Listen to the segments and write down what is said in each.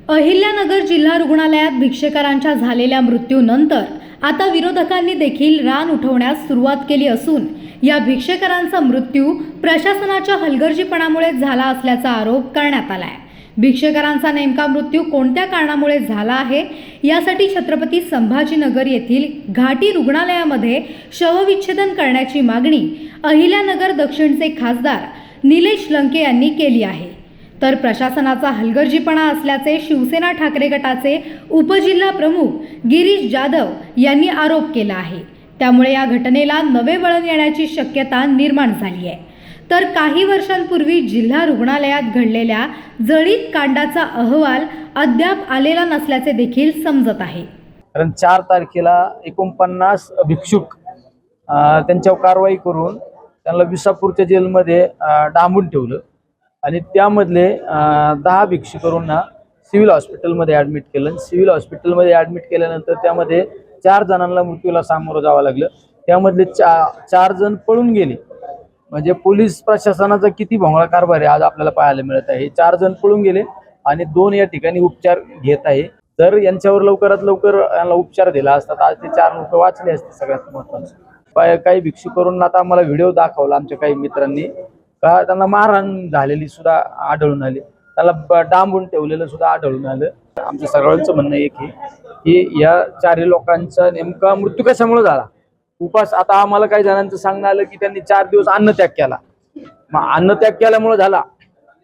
अहिल्यानगर जिल्हा रुग्णालयात भिक्षेकरांच्या झालेल्या मृत्यूनंतर आता विरोधकांनी देखील रान उठवण्यास सुरुवात केली असून या भिक्षेकरांचा मृत्यू प्रशासनाच्या हलगर्जीपणामुळे झाला असल्याचा आरोप करण्यात आलाय। भिक्षेकरांचा नेमका मृत्यू कोणत्या कारणामुळे झाला आहे यासाठी छत्रपती संभाजीनगर येथील घाटी रुग्णालयामध्ये शवविच्छेदन करण्याची मागणी अहिल्यानगर दक्षिणचे खासदार निलेश लंके यांनी केली आहे। तर प्रशासनाचा हलगर्जीपणा असल्याचे शिवसेना ठाकरे गटाचे उपजिल्हा प्रमुख गिरीश जाधव यांनी आरोप केला आहे। त्यामुळे या घटनेला नवे वळण येण्याची शक्यता निर्माण झाली आहे। तर काही वर्षांपूर्वी जिल्हा रुग्णालयात घडलेल्या जळीत कांडाचा अहवाल अद्याप आलेला नसल्याचे देखील समजत आहे। कारण 4 तारखेला 49 भिक्षुक त्यांच्यावर कारवाई करून त्यांना विसापूरच्या जेलमध्ये डांबून ठेवलं आणि त्यामधले 10 भिक्षुकांना सिव्हिल हॉस्पिटलमध्ये ॲडमिट केलं। सिव्हिल हॉस्पिटलमध्ये ॲडमिट केल्यानंतर त्यामध्ये 4 जणांना मृत्यूला सामोरं जावं लागलं। त्यामधले 4 जण पळून गेले। म्हणजे पोलीस प्रशासनाचा किती भोंगळा कारभार आहे आज आपल्याला पाहायला मिळत आहे। 4 जण पळून गेले आणि 2 या ठिकाणी उपचार घेत आहे। जर यांच्यावर लवकरात लवकर यांना उपचार दिला असता तर आज ते 4 लोक वाचले असते। सगळ्यात महत्त्वाचं काही भिक्षुकांना आता आम्हाला व्हिडिओ दाखवला आमच्या काही मित्रांनी का त्यांना मारहाण झालेली सुद्धा आढळून आली, त्याला डांबून ठेवलेलं सुद्धा आढळून आलं। आमचं सगळ्यांचं म्हणणं एक आहे की या 4 लोकांचा नेमका मृत्यू कशामुळे झाला। उपास आता आम्हाला काही जणांचं सांगणं आलं की त्यांनी 4 दिवस अन्नत्याग केला, मग अन्नत्याग केल्यामुळे झाला।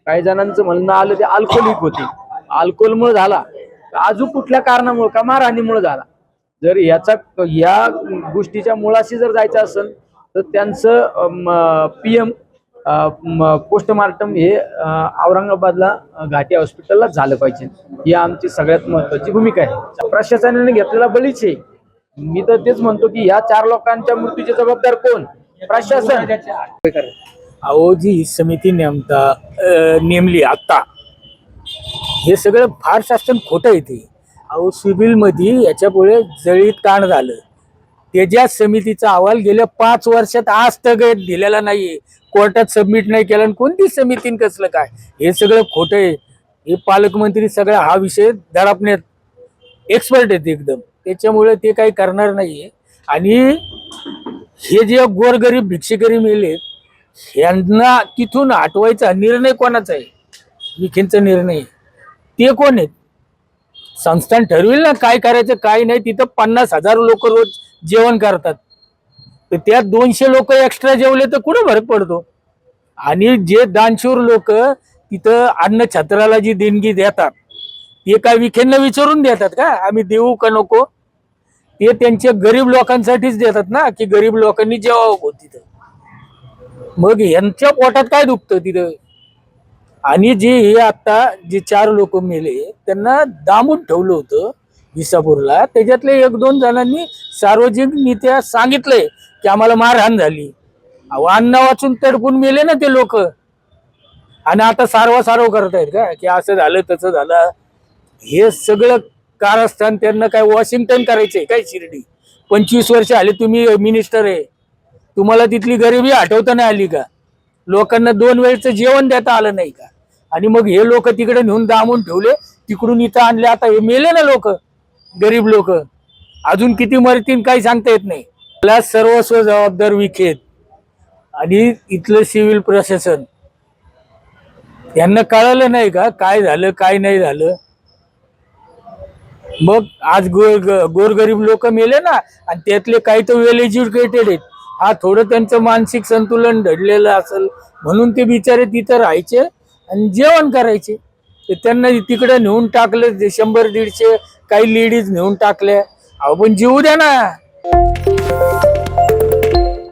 काही जणांचं म्हणणं आलं ते अल्कोहोलिक होते, अल्कोहोलमुळे झाला, अजून कुठल्या कारणामुळे का मारहाणीमुळे झाला। जर या गोष्टीच्या मुळाशी जर जायचं असेल तर त्यांचं PM पोस्टमार्टम हे औरंगाबादला घाटी हॉस्पिटलला झालं पाहिजे। ही आमची सगळ्यात महत्त्वाची भूमिका आहे। प्रशासनाने घेतलेला बळीच आहे। मी तर तेच म्हणतो की या 4 लोकांच्या मृत्यूची जबाबदार कोण? प्रशासन। अहो जी ही समिती नेमली आता हे सगळं फार शासन खोटं येते। अहो सिव्हिलमध्ये याच्यापुढे जळीत कांड झालं, त्याच्या समितीचा अहवाल गेल्या 5 वर्षात आज तक दिलेला नाहीये, कोर्टात सबमिट नाही केला। कोणती समितीन कसलं काय, हे सगळं खोटं आहे। हे पालकमंत्री सगळा हा विषय दडपण्यात एक्सपर्ट आहेत एकदम, त्याच्यामुळे ते काही करणार नाहीये। आणि हे जे गोरगरीब भिक्षेकरी मेले यांना तिथून हटवायचा निर्णय कोणाचा आहे? विखेंचा निर्णय। ते कोण आहेत? संस्थान ठरवेल ना काय करायचं काय नाही। तिथं 50,000 लोक रोज जेवण करतात, तर त्यात 200 लोक एक्स्ट्रा जेवले तर कुठं फरक पडतो? आणि जे दानशूर लोक तिथं अन्न छत्राला जी देणगी देतात ते काय विखेंना विचारून देतात का आम्ही देऊ का नको? ते त्यांच्या गरीब लोकांसाठीच देतात ना, की गरीब लोकांनी जेवावं तिथं। मग यांच्या पोटात काय दुखतं तिथं? आणि जे हे आता जे 4 लोक मेले त्यांना डांबून ठेवलं होतं विसापूरला, त्याच्यातले 1-2 जणांनी सार्वजनिकरित्या सांगितलंय की आम्हाला मारहाण झाली। अहो अन्न वाचून तडपून मेले ना ते लोक, आणि आता सारव करतायत का की असं झालं तसं झालं? हे सगळं कारस्थान त्यांना काय वॉशिंग्टन करायचंय काय? शिर्डी 25 वर्ष आले तुम्ही मिनिस्टर आहे, तुम्हाला तिथली गरिबी हटवता नाही आली का? लोकांना 2 वेळचं जेवण देता आलं नाही का? आणि मग हे लोक तिकडे नेऊन दामून ठेवले, तिकडून इथं आणले। आता हे मेले ना लोक, गरीब लोक, अजून किती मरतील काही सांगता येत नाही। त्याला सर्वस्व जबाबदार विखेत आणि इथलं सिव्हिल प्रशासन। यांना कळलं नाही का काय झालं काय नाही झालं? मग आज गोरगरीब लोक मेले ना, आणि त्यातले काही तर वेल एज्युकेटेड आहेत। हा थोडं त्यांचं मानसिक संतुलन ढळलेलं असेल म्हणून ते बिचारे तिथं राहायचे आणि जेवण करायचे। तर त्यांना तिकडे नेऊन टाकलं 100-150 काही लेडीज नेऊन टाकल्या। अहो पण जीव द्या ना।